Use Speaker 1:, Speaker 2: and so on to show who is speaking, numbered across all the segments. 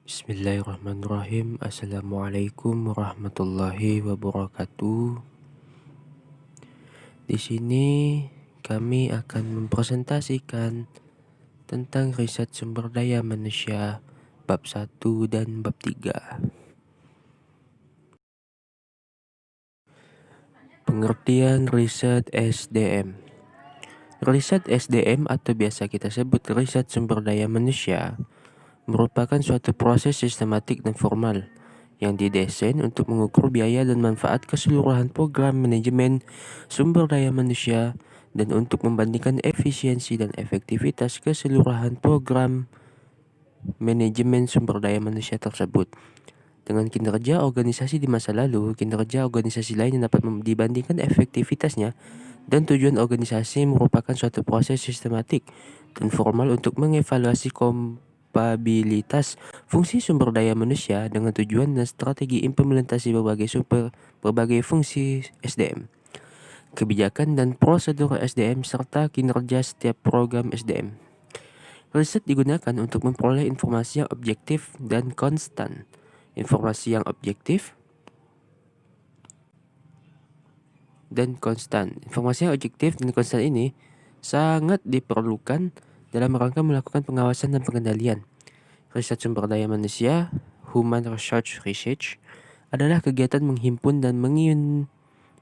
Speaker 1: Bismillahirrahmanirrahim. Assalamualaikum warahmatullahi wabarakatuh. Di sini kami akan mempresentasikan tentang riset sumber daya manusia bab 1 dan bab 3. Pengertian riset SDM. Riset SDM atau biasa kita sebut riset sumber daya manusia merupakan suatu proses sistematik dan formal yang didesain untuk mengukur biaya dan manfaat keseluruhan program manajemen sumber daya manusia dan untuk membandingkan efisiensi dan efektivitas keseluruhan program manajemen sumber daya manusia tersebut dengan kinerja organisasi di masa lalu, kinerja organisasi lain yang dapat dibandingkan efektivitasnya, dan tujuan organisasi merupakan suatu proses sistematik dan formal untuk mengevaluasi kapabilitas fungsi sumber daya manusia dengan tujuan dan strategi implementasi berbagai fungsi SDM, kebijakan dan prosedur SDM serta kinerja setiap program SDM. Riset digunakan untuk memperoleh informasi yang objektif dan konstan. Informasi yang objektif dan konstan. Informasi yang objektif dan konstan ini sangat diperlukan dalam rangka melakukan pengawasan dan pengendalian. Riset sumber daya manusia, Human Research Research, adalah kegiatan menghimpun dan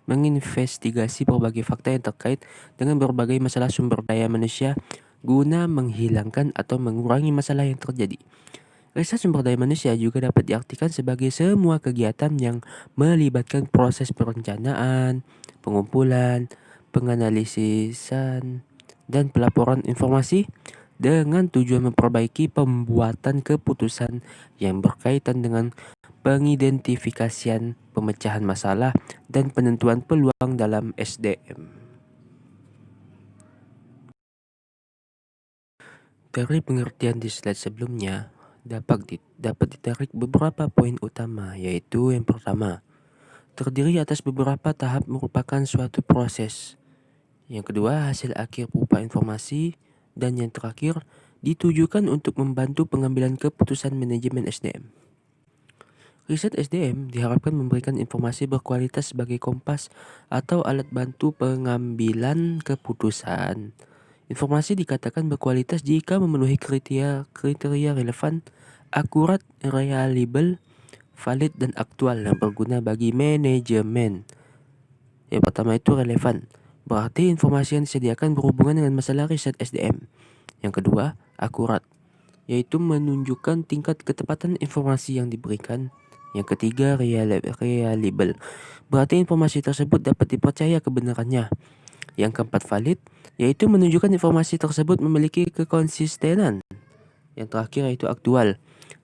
Speaker 1: menginvestigasi berbagai fakta yang terkait dengan berbagai masalah sumber daya manusia guna menghilangkan atau mengurangi masalah yang terjadi. Riset sumber daya manusia juga dapat diartikan sebagai semua kegiatan yang melibatkan proses perencanaan, pengumpulan, penganalisisan, dan pelaporan informasi dengan tujuan memperbaiki pembuatan keputusan yang berkaitan dengan pengidentifikasian, pemecahan masalah, dan penentuan peluang dalam SDM. Dari pengertian di slide sebelumnya, dapat ditarik beberapa poin utama, yaitu yang pertama, terdiri atas beberapa tahap merupakan suatu proses. Yang kedua, hasil akhir berupa informasi. Dan yang terakhir, ditujukan untuk membantu pengambilan keputusan manajemen SDM. Riset SDM diharapkan memberikan informasi berkualitas sebagai kompas atau alat bantu pengambilan keputusan. Informasi dikatakan berkualitas jika memenuhi kriteria relevan, akurat, reliable, valid, dan aktual yang berguna bagi manajemen. Yang pertama itu relevan, berarti informasi yang disediakan berhubungan dengan masalah riset SDM. Yang kedua, akurat, yaitu menunjukkan tingkat ketepatan informasi yang diberikan. Yang ketiga, reliable, berarti informasi tersebut dapat dipercaya kebenarannya. Yang keempat, valid, yaitu menunjukkan informasi tersebut memiliki kekonsistenan. Yang terakhir yaitu aktual,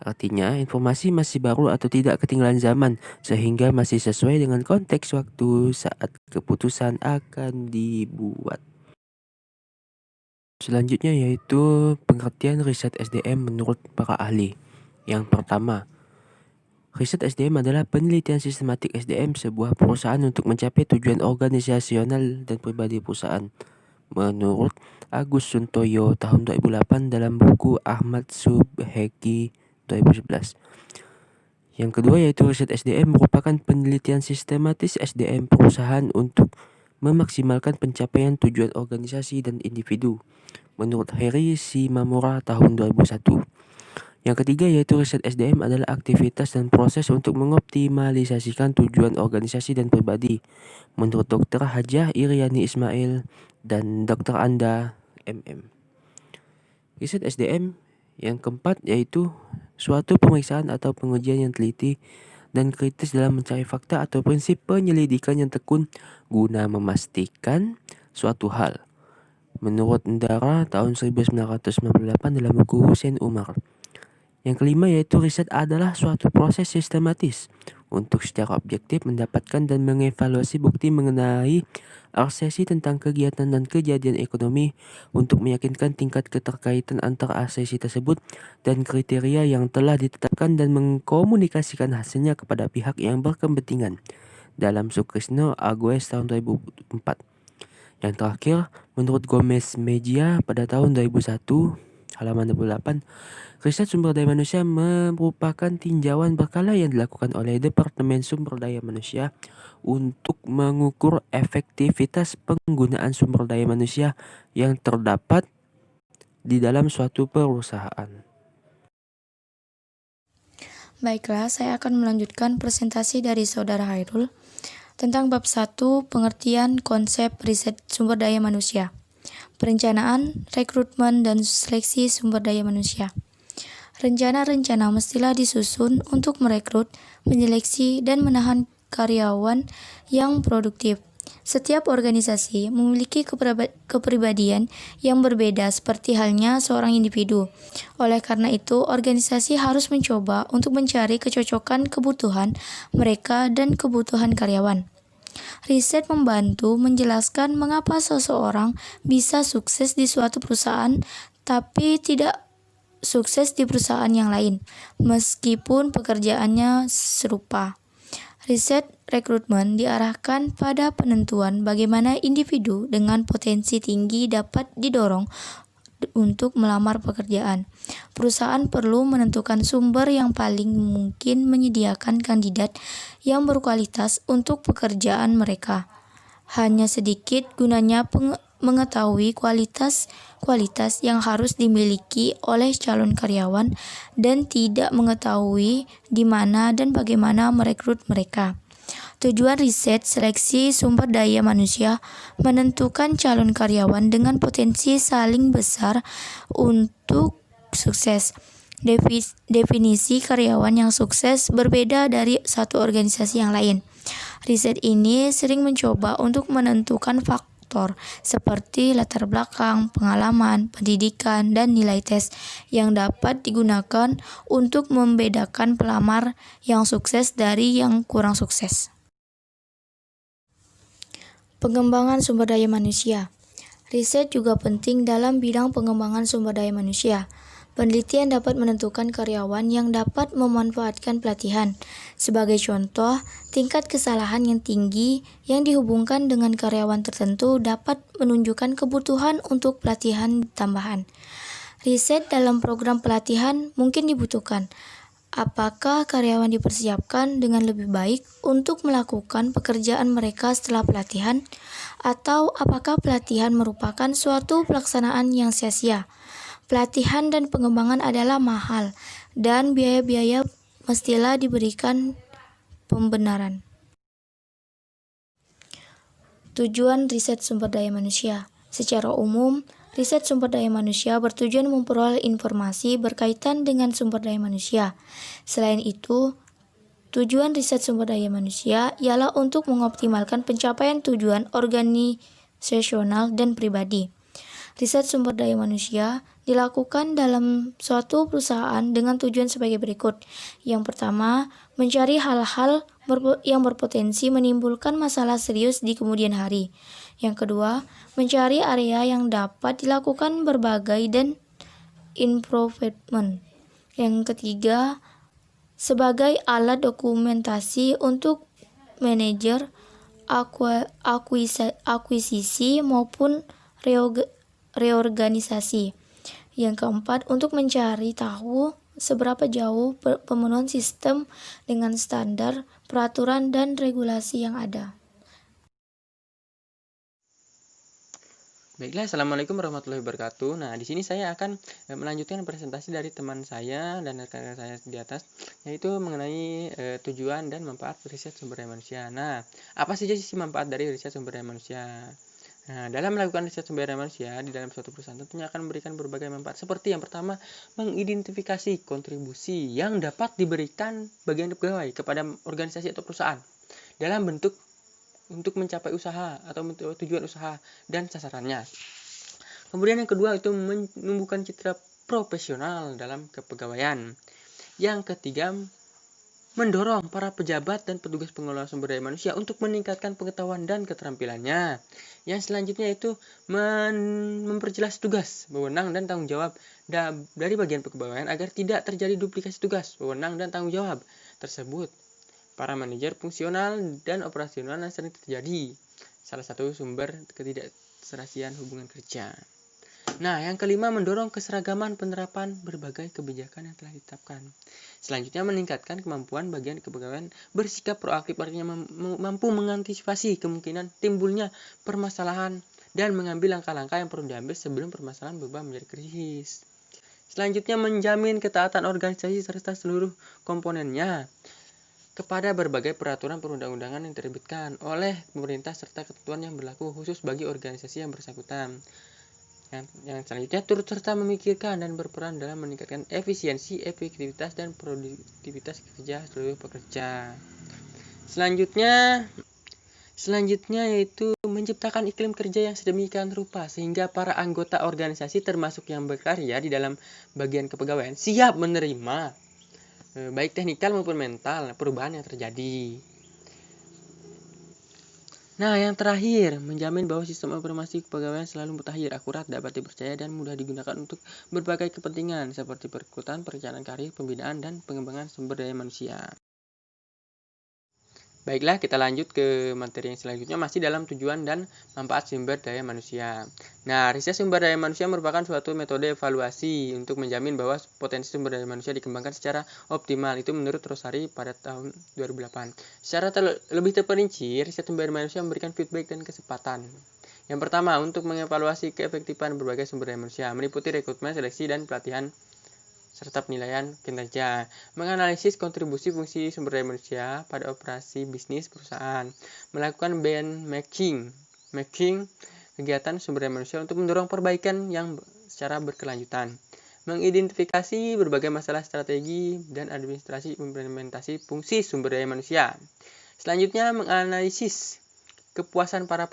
Speaker 1: artinya informasi masih baru atau tidak ketinggalan zaman sehingga masih sesuai dengan konteks waktu saat keputusan akan dibuat. Selanjutnya yaitu pengertian riset SDM menurut para ahli. Yang pertama, riset SDM adalah penelitian sistematik SDM sebuah perusahaan untuk mencapai tujuan organisasional dan pribadi perusahaan. Menurut Agus Suntoyo tahun 2008 dalam buku Ahmad Subhegi 2011. Yang kedua yaitu riset SDM merupakan penelitian sistematis SDM perusahaan untuk memaksimalkan pencapaian tujuan organisasi dan individu. Menurut Heri Shimamura tahun 2001. Yang ketiga yaitu riset SDM adalah aktivitas dan proses untuk mengoptimalisasikan tujuan organisasi dan pribadi. Menurut Dr. Hajah Iriani Ismail dan Dr. Anda MM. Riset SDM yang keempat yaitu suatu pemeriksaan atau pengujian yang teliti dan kritis dalam mencari fakta atau prinsip penyelidikan yang tekun guna memastikan suatu hal. Menurut Ndara tahun 1998 dalam buku Hussein Umar. Yang kelima yaitu riset adalah suatu proses sistematis untuk secara objektif mendapatkan dan mengevaluasi bukti mengenai aksesi tentang kegiatan dan kejadian ekonomi untuk meyakinkan tingkat keterkaitan antara aksesi tersebut dan kriteria yang telah ditetapkan dan mengkomunikasikan hasilnya kepada pihak yang berkepentingan. Dalam Sukrisno Agues tahun 2004. Yang terakhir, menurut Gomez Mejia pada tahun 2001, Halaman 68. Riset sumber daya manusia merupakan tinjauan berkala yang dilakukan oleh Departemen Sumber Daya Manusia untuk mengukur efektivitas penggunaan sumber daya manusia yang terdapat di dalam suatu perusahaan.
Speaker 2: Baiklah, saya akan melanjutkan presentasi dari Saudara Hairul tentang bab 1 pengertian konsep riset sumber daya manusia. Perencanaan, rekrutmen, dan seleksi sumber daya manusia. Rencana-rencana mestilah disusun untuk merekrut, menyeleksi, dan menahan karyawan yang produktif. Setiap organisasi memiliki kepribadian yang berbeda seperti halnya seorang individu. Oleh karena itu, organisasi harus mencoba untuk mencari kecocokan kebutuhan mereka dan kebutuhan karyawan. Riset membantu menjelaskan mengapa seseorang bisa sukses di suatu perusahaan tapi tidak sukses di perusahaan yang lain, meskipun pekerjaannya serupa. Riset rekrutmen diarahkan pada penentuan bagaimana individu dengan potensi tinggi dapat didorong untuk melamar pekerjaan. Perusahaan perlu menentukan sumber yang paling mungkin menyediakan kandidat yang berkualitas untuk pekerjaan mereka. Hanya sedikit gunanya mengetahui kualitas yang harus dimiliki oleh calon karyawan dan tidak mengetahui di mana dan bagaimana merekrut mereka. Tujuan riset seleksi sumber daya manusia menentukan calon karyawan dengan potensi saling besar untuk sukses. Definisi karyawan yang sukses berbeda dari satu organisasi yang lain. Riset ini sering mencoba untuk menentukan faktor seperti latar belakang, pengalaman, pendidikan, dan nilai tes yang dapat digunakan untuk membedakan pelamar yang sukses dari yang kurang sukses. Pengembangan sumber daya manusia. Riset juga penting dalam bidang pengembangan sumber daya manusia. Penelitian dapat menentukan karyawan yang dapat memanfaatkan pelatihan. Sebagai contoh, tingkat kesalahan yang tinggi yang dihubungkan dengan karyawan tertentu dapat menunjukkan kebutuhan untuk pelatihan tambahan. Riset dalam program pelatihan mungkin dibutuhkan. Apakah karyawan dipersiapkan dengan lebih baik untuk melakukan pekerjaan mereka setelah pelatihan? Atau apakah pelatihan merupakan suatu pelaksanaan yang sia-sia? Pelatihan dan pengembangan adalah mahal, dan biaya-biaya mestilah diberikan pembenaran. Tujuan riset sumber daya manusia. Secara umum, riset sumber daya manusia bertujuan memperoleh informasi berkaitan dengan sumber daya manusia. Selain itu, tujuan riset sumber daya manusia ialah untuk mengoptimalkan pencapaian tujuan organisasional dan pribadi. Riset sumber daya manusia dilakukan dalam suatu perusahaan dengan tujuan sebagai berikut. Yang pertama, mencari hal-hal yang berpotensi menimbulkan masalah serius di kemudian hari. Yang kedua, mencari area yang dapat dilakukan berbagai dan improvement. Yang ketiga, sebagai alat dokumentasi untuk manajer akuisisi maupun reorganisasi. Yang keempat, untuk mencari tahu seberapa jauh pemenuhan sistem dengan standar, peraturan, dan regulasi yang ada.
Speaker 3: Baiklah, Assalamualaikum warahmatullahi wabarakatuh. Nah, di sini saya akan melanjutkan presentasi dari teman saya dan rekan-rekan saya di atas, yaitu mengenai tujuan dan manfaat riset sumber daya manusia. Nah, apa saja sisi manfaat dari riset sumber daya manusia? Nah, dalam melakukan riset sumber daya manusia di dalam suatu perusahaan tentunya akan memberikan berbagai manfaat. Seperti yang pertama, mengidentifikasi kontribusi yang dapat diberikan bagian pegawai kepada organisasi atau perusahaan dalam bentuk untuk mencapai usaha atau tujuan usaha dan sasarannya. Kemudian yang kedua itu menumbuhkan citra profesional dalam kepegawaian. Yang ketiga, mendorong para pejabat dan petugas pengelola sumber daya manusia untuk meningkatkan pengetahuan dan keterampilannya. Yang selanjutnya itu memperjelas tugas, wewenang, dan tanggung jawab dari bagian kepegawaian agar tidak terjadi duplikasi tugas, wewenang, dan tanggung jawab tersebut. Para manajer fungsional dan operasional yang sering terjadi, salah satu sumber ketidakserasian hubungan kerja. Nah, yang kelima, mendorong keseragaman penerapan berbagai kebijakan yang telah ditetapkan. Selanjutnya, meningkatkan kemampuan bagian kepegawaian bersikap proaktif, artinya mampu mengantisipasi kemungkinan timbulnya permasalahan dan mengambil langkah-langkah yang perlu diambil sebelum permasalahan berubah menjadi krisis. Selanjutnya, menjamin ketaatan organisasi serta seluruh komponennya kepada berbagai peraturan perundang-undangan yang diterbitkan oleh pemerintah serta ketentuan yang berlaku khusus bagi organisasi yang bersangkutan. Yang selanjutnya, turut serta memikirkan dan berperan dalam meningkatkan efisiensi, efektivitas, dan produktivitas kerja seluruh pekerja. Selanjutnya yaitu menciptakan iklim kerja yang sedemikian rupa sehingga para anggota organisasi termasuk yang bekerja di dalam bagian kepegawaian siap menerima baik teknikal maupun mental perubahan yang terjadi. Nah, yang terakhir, menjamin bahwa sistem informasi kepegawaian selalu mutakhir, akurat, dapat dipercaya, dan mudah digunakan untuk berbagai kepentingan seperti perekrutan, perencanaan karir, pembinaan, dan pengembangan sumber daya manusia. Baiklah, kita lanjut ke materi yang selanjutnya, masih dalam tujuan dan manfaat sumber daya manusia. Nah, riset sumber daya manusia merupakan suatu metode evaluasi untuk menjamin bahwa potensi sumber daya manusia dikembangkan secara optimal. Itu menurut Rosari pada tahun 2008. Secara lebih terperinci, riset sumber daya manusia memberikan feedback dan kesempatan. Yang pertama, untuk mengevaluasi keefektifan berbagai sumber daya manusia, meliputi rekrutmen, seleksi, dan pelatihan serta penilaian kinerja, menganalisis kontribusi fungsi sumber daya manusia pada operasi bisnis perusahaan, melakukan benchmarking kegiatan sumber daya manusia untuk mendorong perbaikan yang secara berkelanjutan, mengidentifikasi berbagai masalah strategi dan administrasi implementasi fungsi sumber daya manusia. Selanjutnya, menganalisis kepuasan para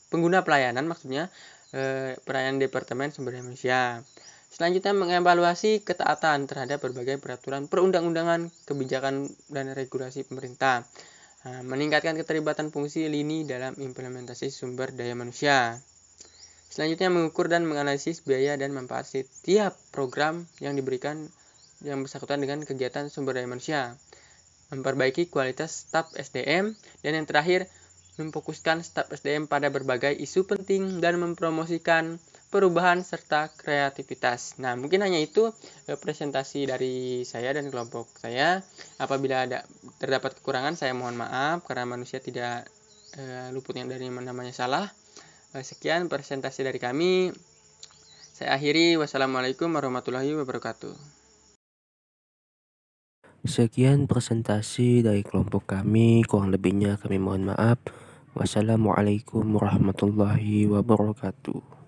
Speaker 3: pengguna pelayanan, maksudnya pelayanan Departemen Sumber Daya Manusia. Selanjutnya, mengevaluasi ketaatan terhadap berbagai peraturan perundang-undangan, kebijakan, dan regulasi pemerintah. Meningkatkan keterlibatan fungsi lini dalam implementasi sumber daya manusia. Selanjutnya, mengukur dan menganalisis biaya dan manfaat setiap program yang diberikan yang bersangkutan dengan kegiatan sumber daya manusia. Memperbaiki kualitas staf SDM. Dan yang terakhir, memfokuskan staf SDM pada berbagai isu penting dan mempromosikan perubahan serta kreativitas. Nah, mungkin hanya itu presentasi dari saya dan kelompok saya. Apabila terdapat kekurangan, saya mohon maaf karena manusia tidak luput yang dari namanya salah. Sekian presentasi dari kami. Saya akhiri. Wassalamualaikum warahmatullahi wabarakatuh.
Speaker 1: Sekian presentasi dari kelompok kami, kurang lebihnya kami mohon maaf. Wassalamualaikum warahmatullahi wabarakatuh.